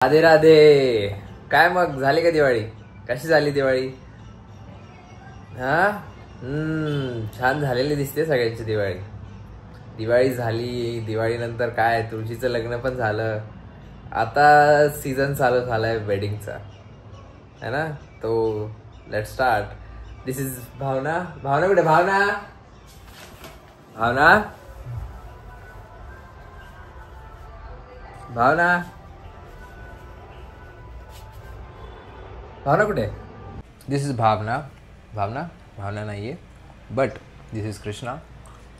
राधे राधे. काय मग झाली का दिवाळी? कशी झाली दिवाळी? हा छान झालेली दिसते सगळ्यांची दिवाळी. दिवाळी झाली, दिवाळी नंतर काय तुळशीचं लग्न पण झालं. आता सीझन चालू झालाय वेडिंगचा, है ना? तो लेट स्टार्ट. दिस इज भावना. भावना कुठे? भावना भावना भावना भावना कुठे? दिस इज भावना. भावना नाही आहे, but this is Krishna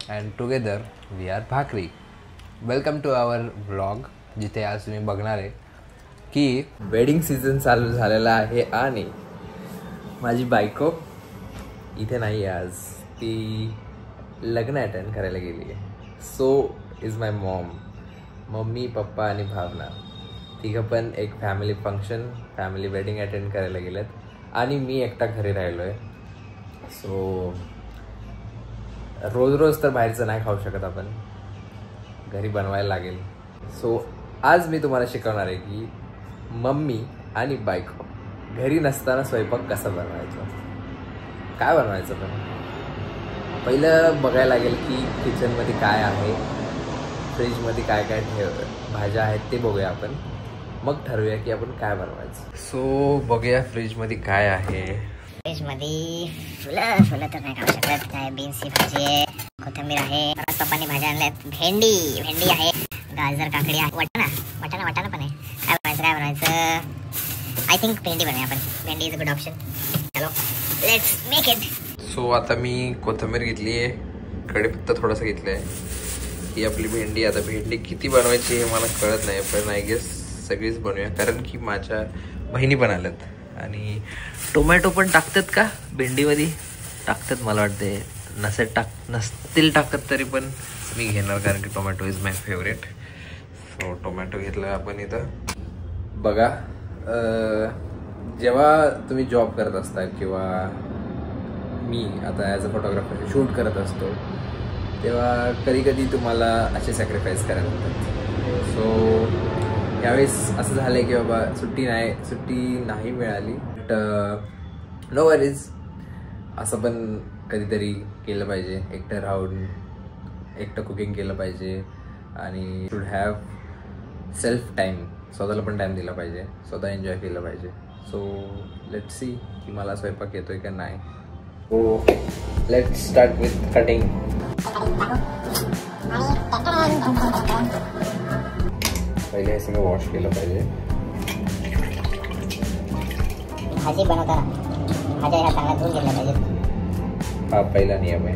and together we are bhakri. Welcome to our vlog, जिथे आज तुम्ही बघणार आहे की वेडिंग सीझन चालू झालेला आहे आणि माझी बायको इथे नाही आहे आज. ती लग्न अटेंड करायला गेली आहे. So is my Maugham. Mummy, पप्पा आणि भावना तिघं पण एक family function, family wedding attend करायला गेलेत आणि मी एकटा घरी राहिलो आहे. सो रोज रोज तर बाहेरचं नाही खाऊ शकत आपण, घरी बनवायला लागेल. सो आज मी तुम्हाला शिकवणार आहे की मम्मी आणि बायको घरी नसताना स्वयंपाक कसा बनवायचा, काय बनवायचं. पण पहिलं बघायला लागेल की किचनमध्ये काय आहे, फ्रीजमध्ये काय काय भाज्या आहेत ते बघूया आपण, मग ठरवूया की आपण काय बनवायचं. सो बघूया फ्रीजमध्ये काय आहे. फ्रीजमध्ये फुलं तर नाही खाऊ शकत. काय बीन्सची भाजी आहे, कोथिंबीर आहे, पप्पांनी भाज्या आणल्यात. भेंडी आहे, गाजर, काकडी आहे, वाटाणा पण आहे. काय बनवायचं? आय थिंक भेंडी बनवूया आपण. भेंडी इज अ गुड ऑप्शन. चलो लेट्स मेक इट. सो आता मी कोथिंबीर घेतली आहे, कढीपत्ता थोडासा घेतला आहे. ही आपली भेंडी. आता भेंडी किती बनवायची हे मला कळत नाही, पण आय गेस सगळीच बनवूया, कारण की माझ्या बहिणी पण आल्यात. आणि टोमॅटो पण टाकतात का भेंडीमध्ये? टाकतात मला वाटते. नसतील टाकत तरी पण मी घेणार, कारण की tomato is my favourite. So tomato घेतला आपण इथं. बघा, जेव्हा तुम्ही जॉब करत असता किंवा मी आता ॲज अ फोटोग्राफर शूट करत असतो, तेव्हा कधी तुम्हाला असे सॅक्रिफाईस करायला लागतात. सो यावेळेस असं झालं आहे की बाबा सुट्टी नाही मिळाली, बट नो वरीज. असं पण कधीतरी केलं पाहिजे, एकटं राहून एकटं कुकिंग केलं पाहिजे आणि शुड हॅव सेल्फ टाईम. स्वतःला पण टाईम दिला पाहिजे, स्वतः एन्जॉय केलं पाहिजे. सो लेट्स सी की मला स्वयंपाक येतोय का नाही. So let's start with cutting. पहिले हे सगळं वॉश केलं पाहिजे. भाजी बनवताना भाज्या ह्या चांगल्या धुवून घेतल्या पाहिजेत. हा पहिला नियम आहे.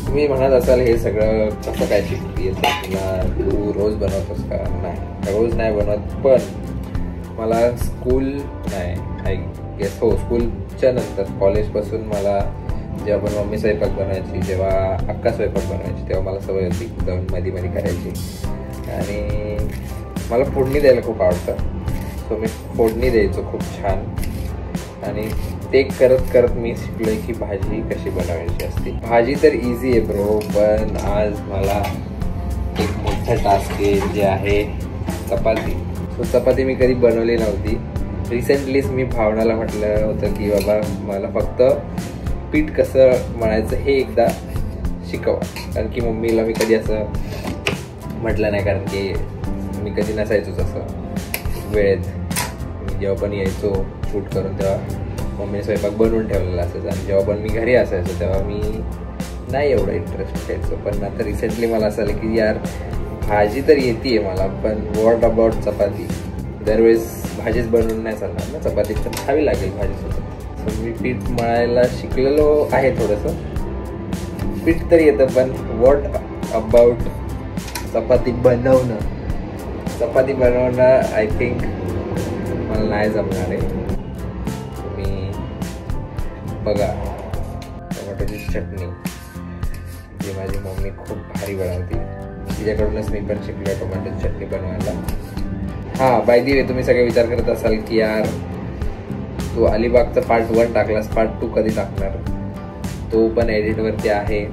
तुम्ही म्हणत असाल हे सगळं कसं काय शिकतेस, तुला तू रोज बनवतोस का? नाही, रोज नाही बनवत, पण मला स्कूलच्या नंतर कॉलेजपासून मला जेव्हा पण मम्मी स्वयंपाक बनवायची, जेव्हा अक्का स्वयंपाक बनवायची, तेव्हा मला सवय होती जाऊन मध्ये करायची. आणि मला फोडणी द्यायला खूप आवडतं. सो मी फोडणी द्यायचो खूप छान, आणि ते करत मी शिकलोय की भाजी कशी बनवायची असते. भाजी तर इझी आहे ब्रो, पण आज मला एक मोठं टास्क आहे, जे आहे चपाती. सो चपाती मी कधी बनवली नव्हती. रिसेंटलीच मी भावनाला म्हटलं होतं की बाबा मला फक्त पीठ कसं मळायचं हे एकदा शिकवा, कारण की मम्मीला मी कधी असं म्हटलं नाही, कारण की मी कधी नसायचोच असं वेळेत. मी जेव्हा पण यायचो शूट करून, तेव्हा मम्मीने स्वयंपाक बनवून ठेवलेला असायचा, आणि जेव्हा पण मी घरी असायचो तेव्हा मी नाही एवढं इंटरेस्ट घ्यायचो. पण आता रिसेंटली मला असं आलं की यार भाजी तर येते मला, पण व्हॉट अबाउट चपाती? दरवेळेस भाजीच बनवून नाही चालणार ना, चपाती तर खावी लागेल भाजीसोबत. सो मी पीठ मळायला शिकलेलो आहे थोडंसं. पीठ तर येतं, पण व्हॉट अबाउट चपाती बनवणं आय थिंक मला नाही जमणार आहे. तुम्ही बघा, टोमॅटोची चटणी जी माझी मम्मी खूप भारी बनवते, तिच्याकडूनच मी पण शिकलो टोमॅटोची चटणी बनवायला. हां, बाय दी वे, तुम्ही सगळे विचार करत असाल की यार तू अलिबागचा पार्ट 1 टाकलास, पार्ट 2 कधी टाकणार? तो पण एडिटवरती आहे.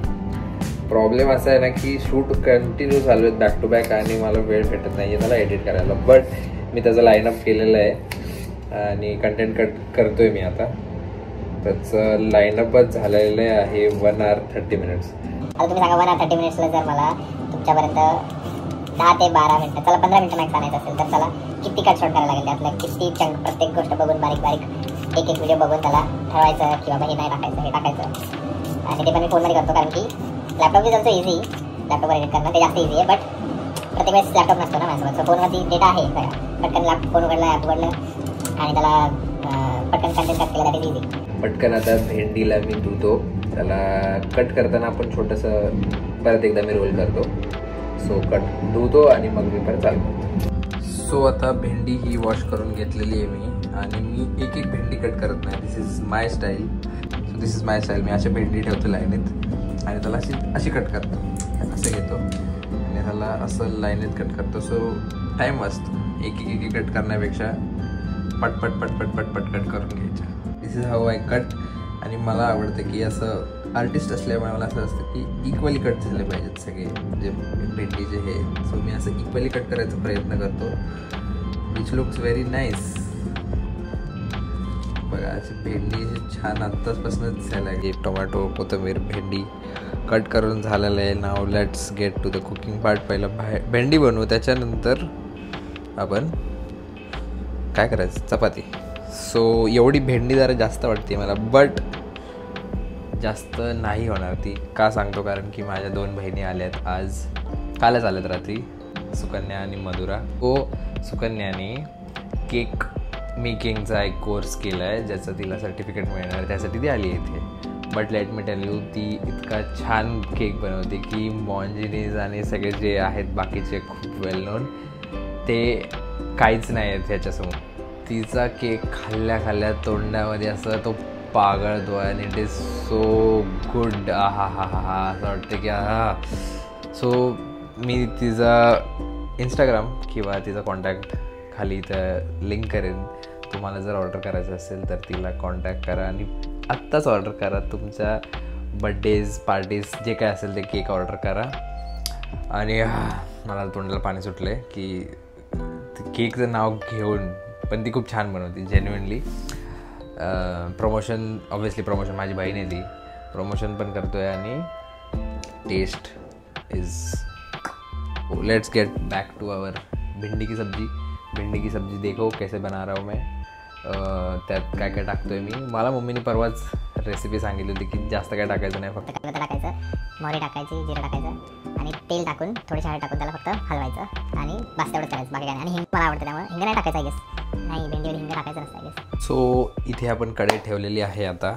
प्रॉब्लेम असा आहे ना की शूट कंटिन्यू चालू आहेत बॅक टू बॅक, आणि मला वेळ भेटत नाही आहे त्याला एडिट करायला. बट मी त्याचं लाईनअप केलेलं आहे आणि कंटेंट कट करतोय मी आता. त्याचं लाईनअपच झालेलं आहे 1 hour 30 minutes. आता तुम्ही सांगा 1 hour 30 minutesला जर मला तुमच्यापर्यंत 10 ते 12 मिनटं, चला 15 मिनटं मॅक्स आणायचं असेल तर चला किती कट शॉट करायला लागेल, त्यातलं किती चंक, प्रत्येक गोष्ट बघून बारीक बारीक एक व्हिडिओ बघून त्याला ठरवायचं की बाबा हे नाही टाकायचं, हे टाकायचं. आणि ते पण मी फोनमध्ये करतो, कारण की लॅपटॉपची जसं इझी, लॅपटॉपवर एडिट करणं ते जास्त इझी आहे. बट प्रत्येक वेळेस लॅपटॉप नसतो ना माझ्यासोबत, सो फोनवरती डेटा आहे सगळा. पटकन फोन उघडला, ॲप उघडलं आणि त्याला पटकन कंटेंट कट केलं, दॅट इज इझी. पटकन आता भेंडीला मी धुतो. त्याला कट करताना आपण छोटंसं परत एकदा मी रोल करतो. सो कट धुतो आणि मग मी परत चालू करतो. सो आता भेंडी ही वॉश करून घेतलेली आहे मी, आणि मी एक एक भेंडी कट करत नाही. This is my style. So this is my style. मी अशा भेंडी ठेवतो लाईनीत आणि त्याला अशी कट करतो, असं घेतो आणि त्याला असं लाईनीत कट करतो. सो टाईम वाचतो. एक कट करण्यापेक्षा पटपट पटपट पटपट कट करून घ्यायच्या. दिस इज हाऊ आय कट. आणि मला आवडतं की असं आर्टिस्ट असल्यामुळे मला असं असतं की इक्वली कट झाले पाहिजेत सगळे जे भेंडीचे हे. सो मी असं इक्वली कट करायचा प्रयत्न करतो, विच लुक्स व्हेरी नाईस. बघा अशी भेंडी छान आत्ताचपासून दिसायला लागली. टोमॅटो, कोथिंबीर, भेंडी कट करून झालेलं आहे. नाव let's get to the cooking part. पहिलं भेंडी बनवू, त्याच्यानंतर आपण काय करायचं, चपाती. सो एवढी भेंडी जरा जास्त वाटते मला, बट जास्त नाही होणार ती. का सांगतो, कारण की माझ्या 2 बहिणी आल्यात आज, कालच आल्यात रात्री, सुकन्या आणि मधुरा. सुकन्याने केक मेकिंगचा एक कोर्स केला आहे ज्याचं तिला सर्टिफिकेट मिळणार आहे, त्यासाठी ती आली इथे. But let me tell you, ती इतका छान केक बनवते की मॉन्जिनीज आणि सगळे जे आहेत बाकीचे खूप वेल नोन, ते काहीच नाही आहेत ह्याच्यासमोर. तिचा केक खाल्ल्या तोंडामध्ये असं तो पागळतो आणि इट इज सो गुड. हा असं वाटतं की सो मी तिचा इंस्टाग्राम किंवा तिचा कॉन्टॅक्ट खाली इथं लिंक करेन. तुम्हाला जर ऑर्डर करायचं असेल तर तिला कॉन्टॅक्ट करा आणि आत्ताच ऑर्डर करा. तुमच्या बड्डेज, पार्टीज जे काय असेल ते केक ऑर्डर करा. आणि मला तोंडाला पाणी सुटलं आहे की केकचं नाव घेऊन, पण ती खूप छान बनवते जेन्युइनली. प्रमोशन, ऑब्व्हियसली प्रमोशन, माझी बहीण आहे ती, प्रमोशन पण करतो आहे. आणि test is, let's get back to our bhindi की सब्जी. भिंडी की सब्जी देखो कैसे बना रहा हूँ मैं. त्यात काय काय टाकतो आहे मी. मला मम्मीने परवाच रेसिपी सांगितली होती की जास्त काय टाकायचं नाही, फक्त टाकायचं, मोहरी टाकायची, जिरं टाकायचं आणि तेल टाकून थोडीशी हळद टाकून त्याला फक्त हलवायचं आणि बस तेवढंच करायचं, बाकी काय नाही. आणि हिंग मला आवडतं त्यामुळे हिंग नाही टाकायचं, आय गेस. नाही, भेंडीवर हिंग टाकायचं नसतं, आय गेस. सो इथे आपण कढई ठेवलेली आहे आता.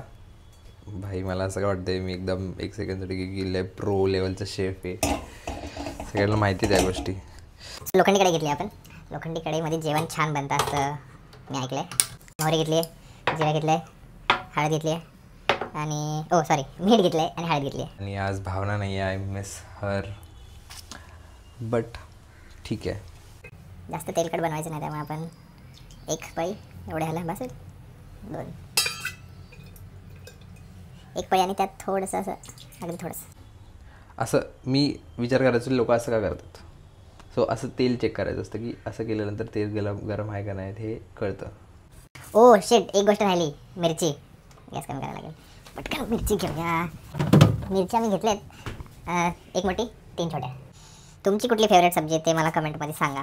भाई मला असं काय वाटतं मी एकदम एक सेकंडसाठी की प्रो लेवलचं शेफ आहे, सगळ्यांना माहिती आहे त्या गोष्टी. लोखंडी कढई घेतली आपण. लोखंडी कढईमध्ये जेवण छान बनतं असं मी ऐकलं आहे. मोहरी घेतली आहे, जिरं घेतलं आहे, हळद घेतली आहे आणि मीठ घेतलं आहे आणि हळद घेतली आहे. आणि आज भावना नाही आहे, आय मिस हर, बट ठीक आहे. जास्त तेलकट बनवायचं नाही, त्यामुळे आपण 1 पळी एवढे ह्याला बस 2, 1 पळी आणि त्यात थोडंसं असं, अगदी थोडंसं असं. मी विचार करायचो लोक असं का करतात. सो असं तेल चेक करायचं असतं की असं केल्यानंतर तेल गरम आहे का नाही हे कळतं. ओ शिट, एक गोष्ट राहिली, मिरची. गॅस कमी करायला लागेल. पटकन मिरची घेऊया. मिरच्या मी घेतल्यात 1 मोठी, 3 छोट्या. तुमची कुठली फेवरेट सब्जी आहे ते मला कमेंटमध्ये सांगा.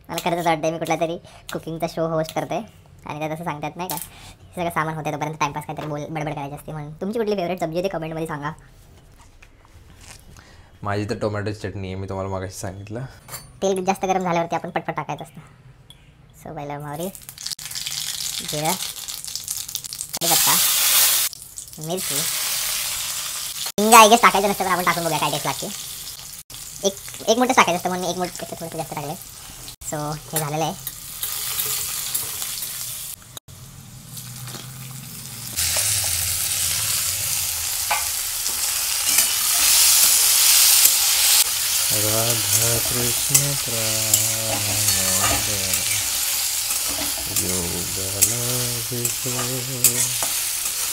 मला खरंच वाटतं मी कुठला तरी कुकिंगचा शो होस्ट करतो आहे आणि त्यात असं सांगतात नाही का, हे सगळं सामान होतं तोपर्यंत टाईमपास काहीतरी बडबड करायची असते. म्हणून तुमची कुठली फेवरेट सब्जी आहे ते कमेंटमध्ये सांगा. माझी तर टोमॅटोची चटणी आहे, मी तुम्हाला मागाशी सांगितलं. तेल जास्त गरम झाल्यावरती आपण पटपट टाकायचं असतं. सो पहिलं मोहरी, जिरं, कढीपत्ता, मिरची, हिंग आय गेस टाकायचं नसतं, तर आपण टाकून बघूया काय टेस्ट लागते. एक मोठं टाकायचं असतं म्हणून मी 1 मोठं थोडंसं जास्त टाकलं. सो हे झालेलं आहे. राधा कृष्ण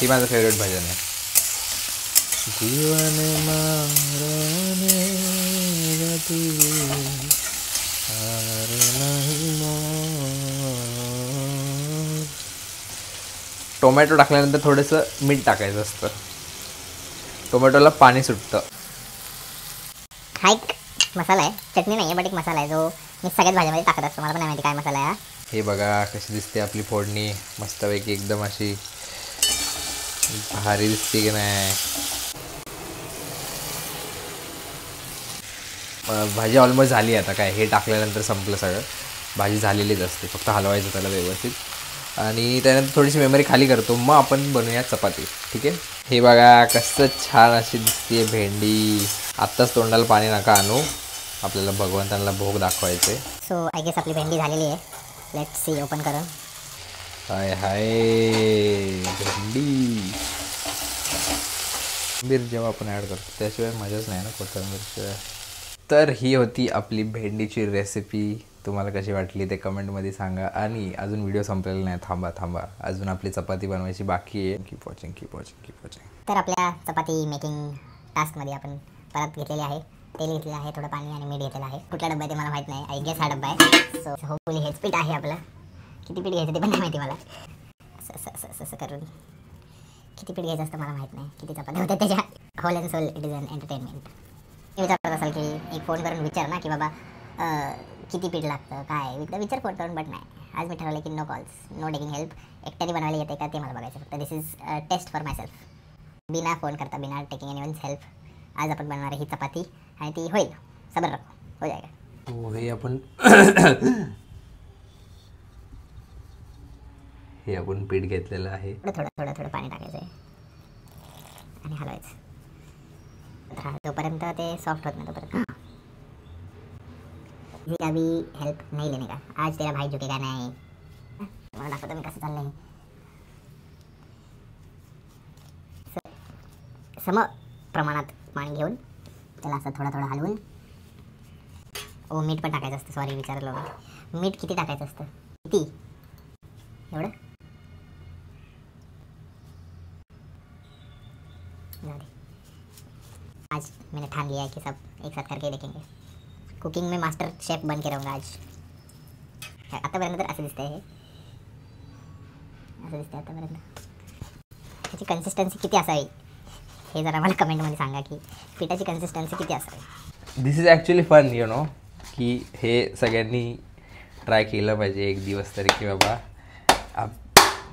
ही माझं फेवरेट भजन आहे. जीवन मारणे गती हार नाही टोमॅटो टाकल्यानंतर थोडंसं मीठ टाकायचं असतं. टोमॅटोला पाणी सुटतं. हा एक मसाला आहे, चटणी नाही आहे बट एक मसाला आहे जो मी सगळ्यात भाज्यामध्ये टाकत असतो. मला पण नाही माहिती काय मसाला आहे. हे बघा कशी दिसते आपली फोडणी, मस्तपैकी एकदम अशी भारी दिसते की नाही. भाजी ऑलमोस्ट झाली. आता काय हे टाकल्यानंतर संपलं सगळं. भाजी झालेलीच असते, फक्त हलवायचं त्याला व्यवस्थित. आणि त्यानंतर थोडीशी मेमरी खाली करतो, मग आपण बनवूया चपाती. ठीक आहे. हे बघा कसं छान अशी दिसते भेंडी. आत्ताच तोंडाला पाणी नका आणू, आपल्याला भगवंतांना भोग दाखवायचे. सो आय गेस आपली भेंडी झालेली आहे. लेट्स सी ओपन करून. हाय हाय भेंडी. कोथिंबीर जेव्हा आपण ॲड करतो त्याशिवाय मजाच नाही ना कोथिंबीरशिवाय. तर ही होती आपली भेंडीची रेसिपी. तुम्हाला कशी वाटली ते कमेंटमध्ये सांगा. आणि अजून व्हिडिओ संपलेला नाही, थांबा अजून आपली चपाती बनवायची बाकी आहे. Keep watching. तर आपल्या चपाती मेकिंग टास्कमध्ये आपण परत घेतलेली आहे. तेल घेतलेलं आहे, थोडं पाणी आणि मीठ घेतलेलं आहे. कुठला डब्बा आहे ते मला माहीत नाही. आय गेस हा डब्बा आहे. सो होपफुली हेच पीठ आहे आपलं. किती पीठ घ्यायचं ते पण नाही माहिती मला. असं करून किती पीठ घ्यायचं असतं मला माहीत नाही. किती चपाती होते त्याच्या. Whole and soul it is an entertainment. विचारत असाल की एक फोन करून विचार ना की बाबा किती पीठ लागतं काय. विचार फोन करून बट नाही. आज मी ठरवलं की no calls, no taking help. एकट्याने बनवायला येते का ते मला बघायचं फक्त. This is test for myself. बिना फोन करता, बिना टेकिंग एनीवन्स हेल्प आज आपण बनवणार ही चपाती. आणि ती होईल. सबर रखो, हो जाएगा. हो हे आपण पीठ घेतलेलं आहे. थोडं पाणी टाकायचं आहे आणि हलवायचं. जोपर्यंत ते सॉफ्ट होत नाही तोपर्यंत. का भी हेल्प नहीं लेने का. आज तेरा भाई झुकेगा नहीं. मला दाखवतो मी कसं चाललंय. सम प्रमाणात पाणी घेऊन त्याला असं थोडं हलवून. मीठ पण टाकायचं असतं. सॉरी विचारलं. मीठ किती टाकायचं असतं? किती? एवढं. आज मैंने ठान लिया है कि सब एक साथ करके देखेंगे. कुकिंग में मास्टर शेफ बन के रहूँगा आज. आतापर्यंत तर असं दिसतंय हे. असं दिसतंय आतापर्यंत. त्याची कन्सिस्टन्सी किती असावी हे जरा मला कमेंटमध्ये सांगा की पिठाची कन्सिस्टन्सी किती असावी. This is actually fun you know की हे सगळ्यांनी ट्राय केलं पाहिजे एक दिवस तरी की बाबा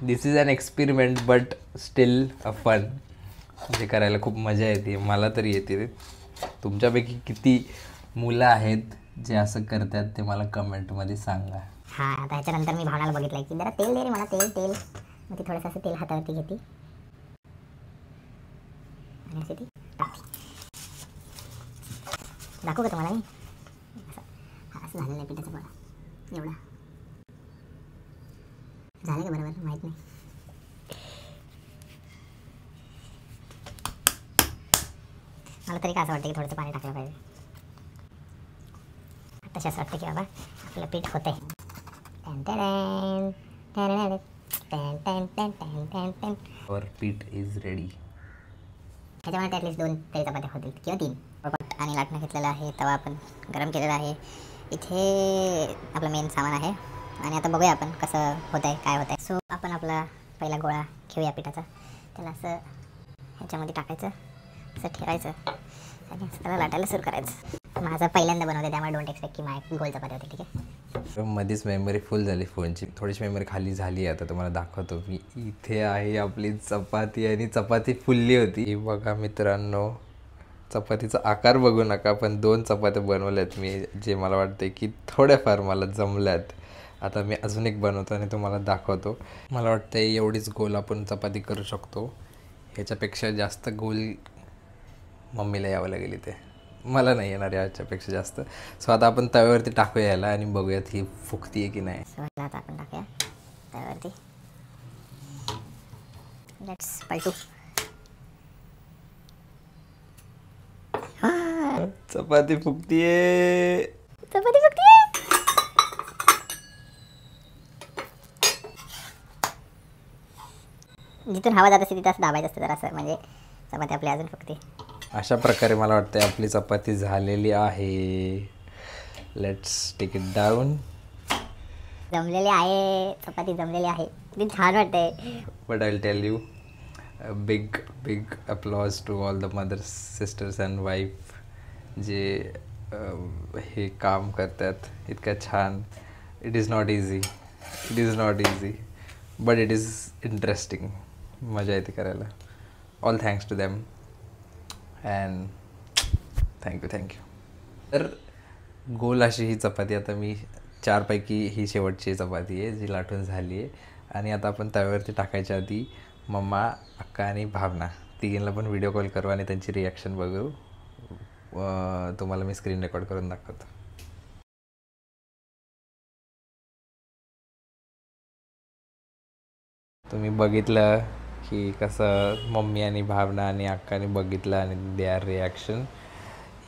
this is an experiment but still a fun. जे करायला खूप मजा येते, मला तरी येते. तुमच्यापैकी किती मुलं आहेत जे असं करतात ते मला कमेंटमध्ये सांगा. हां आता ह्याच्यानंतर मी भावनाला बघितलं की जरा तेल दे रे मला. तेल मग ती थोडंसं असं तेल हातावरती घेते आणि असे ती टाकते. दाखवू का तुम्हाला मी असं झालेलं आहे पिठाचं. बघा एवढं झालं का बरोबर माहीत नाही. मला तरी काय असं वाटतं की थोडंसं पाणी टाकलं पाहिजे. तशी असं वाटतं की बाबा आपलं पीठ होतंय. आवर पीठ इज रेडी. ह्याच्यामध्ये ॲटलीस्ट 2 तरी चपात्या होतील किंवा 3. आणि लाटणं घेतलेलं आहे. तवा आपण गरम केलेला आहे. इथे आपलं मेन सामान आहे. आणि आता बघूया आपण कसं होत आहे काय होत आहे. सो आपण आपला पहिला गोळा घेऊया पिठाचा. त्याला असं ह्याच्यामध्ये टाकायचं, असं ठेवायचं आणि असं त्याला लाटायला सुरू करायचं. माझं पहिल्यांदा बनवते त्यामुळे डोंट एक्सपेक्ट की माझी गोल चपाती होती. ठीक आहे. मध्येच मेमरी फुल झाली फोनची. थोडीशी मेमरी खाली झाली. आता तुम्हाला दाखवतो मी. इथे आहे आपली चपाती आणि चपाती फुलली होती. ही बघा मित्रांनो, चपातीचा आकार बघू नका पण 2 चपात्या बनवल्यात मी, जे मला वाटते की थोड्याफार मला जमल्यात. आता मी अजून एक बनवतो आणि तुम्हाला दाखवतो. मला वाटतं एवढीच गोल आपण चपाती करू शकतो. ह्याच्यापेक्षा जास्त गोल मम्मीला यावं लागेल इथे. मला नाही येणार याच्यापेक्षा जास्त. सो आता आपण तव्यावरती टाकूया याला आणि बघूयात ही फुगती आहे की नाही. आता आपण टाकूया तव्यावरती. लेट्स पलटू. चपाती फुगतीये. चपाती फुगतीये. जिथून हवा जात असते तिथं असं दाबायचं असतं जरा असं, म्हणजे चपाती आपली अजून फुगते. अशा प्रकारे मला वाटतं आपली चपाती झालेली आहे. Let's take it down. जमलेले आहे, चपाती जमलेली आहे, किती छान वाटतंय. But I will tell you, big applause to all the mothers, sisters and wife जे हे काम करतात इतकं छान. It is not easy, but it is interesting. मजा येते करायला. All thanks to them and thank you. तर गोल अशी ही चपाती, आता मी 4 पैकी ही शेवटची चपाती आहे जी लाटून झाली आहे. आणि आता आपण तव्यावरती टाकायच्या आधी मम्मा, अक्का आणि भावना तिघींना पण व्हिडिओ कॉल करू आणि त्यांची रिॲक्शन बघू. तुम्हाला मी स्क्रीन रेकॉर्ड करून दाखवतो. तुम्ही बघितलं की कसं मम्मी आणि भावना आणि अक्काने बघितलं आणि they are reaction.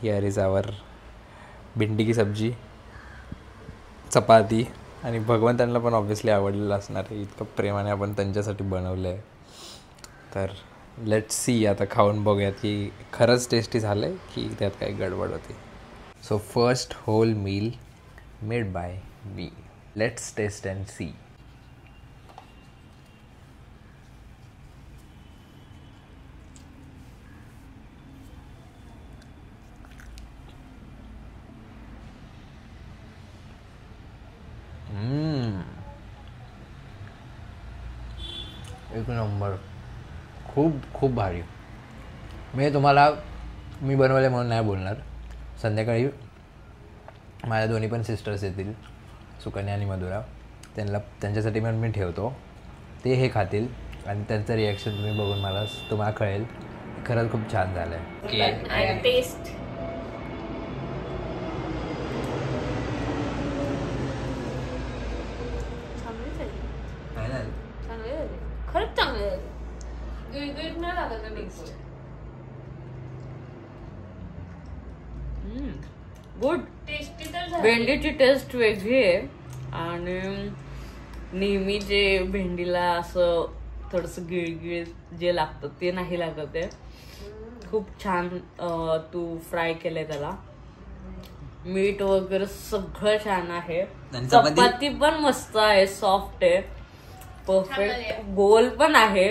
Here is our bhindi की सब्जी, चपाती. आणि भगवंतांना पण ऑब्व्हियसली आवडलेलं असणार आहे, इतकं प्रेमाने आपण त्यांच्यासाठी बनवलं आहे. तर लेट्स सी, आता खाऊन बघूयात की खरंच टेस्टी झालं आहे की त्यात काही गडबड होती. So first whole meal made by me. Let's taste and see. एक नंबर, खूप भारी. मी तुम्हाला मी बनवले म्हणून नाही बोलणार. संध्याकाळी माझ्या दोन्ही पण सिस्टर्स येतील, सुकन्या आणि मधुरा. त्यांच्यासाठी पण मी ठेवतो. ते हे खातील आणि त्यांचं रिॲक्शन तुम्ही बघून तुम्हाला कळेल खरंच खूप छान झालं आहे. टेस्ट खरंच चांगले गिळगिळीत नाही लागत टेस्ट. गुड. टेस्टी तर भेंडीची टेस्ट वेगळी आहे आणि नेहमी जे भेंडीला असं थोडंसं गिळगिळ जे लागतं ते नाही लागत आहे. खूप छान तू फ्राय केलंय त्याला. मीठ वगैरे सगळं छान आहे. चपाती पण मस्त आहे, सॉफ्ट आहे, परफेक्ट. गोल पण आहे,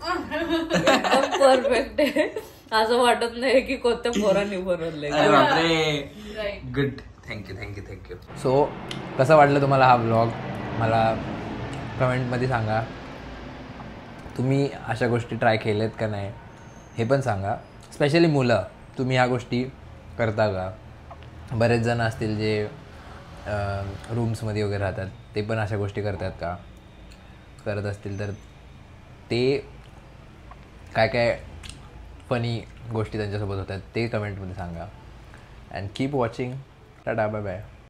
एकदम परफेक्ट आहे. असं वाटत नाही की कोणत्या पोरांनी बनवलंय. गुड. थँक्यू. सो कसं वाटलं तुम्हाला हा व्लॉग मला कमेंटमध्ये सांगा. तुम्ही अशा गोष्टी ट्राय केल्यात का नाही हे पण सांगा. स्पेशली मुलं, तुम्ही ह्या गोष्टी करता का? बरेच जण असतील जे रूम्समध्ये वगैरे राहतात, ते पण अशा गोष्टी करत असतील तर ते काय फनी गोष्टी त्यांच्यासोबत होतात ते कमेंटमध्ये सांगा. And keep watching. Tata, bye bye.